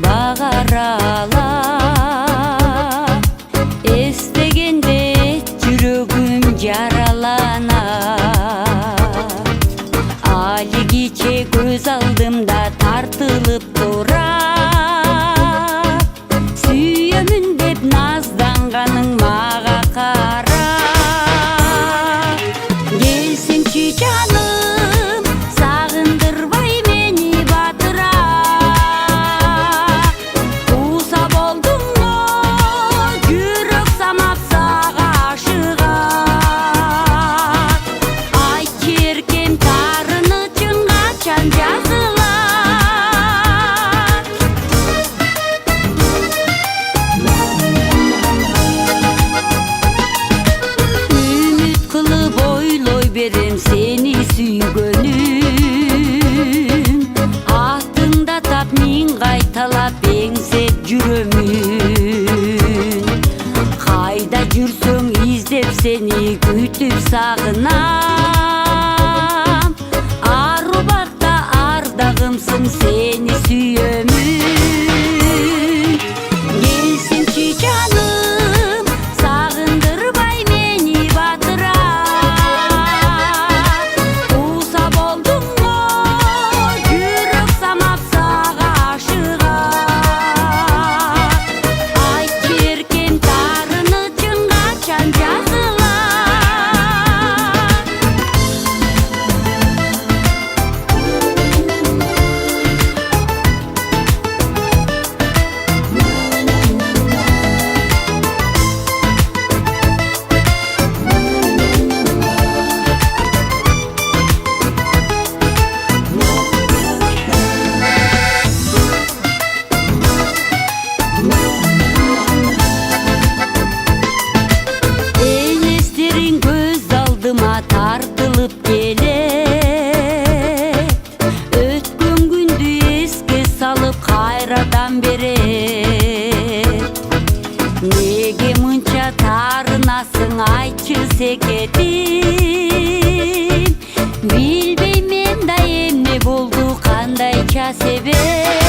багаралап эстегенде жүрөгүм жараланат. Алигиче көз алдымда тартылып турат, сүйөмүн деп назданганың мага кара. Келсеңчи жаным, сагындырбай мени батыра. Кууса болдуңбу, жүрөк самап сага ашыгат. Айтчы эркем, тарынычың качан жазылат? Үмүт кылып ойлой берем сени сүйгөнүм. Атыңда тап миң кайталап эңсеп жүрөмүн. Кайда жүрсөң издеп сени күтүп сагынам. Ар убакта ардагымсың, сени сүйөмүн. Келсеңчи жаным, сагындырбай мени батыра. Кууса болдуңбу, жүрөк самап сага ашыгат. Айтчы эркем, тарынычың качан жазылат? Элестериң көз алдыма тартылып келет. Өткөн күндү эске салып кайрадан берет. Неге мынча тарынасың, айтчы секетим. Билбейм мен да эмне болду, кандайча себеп.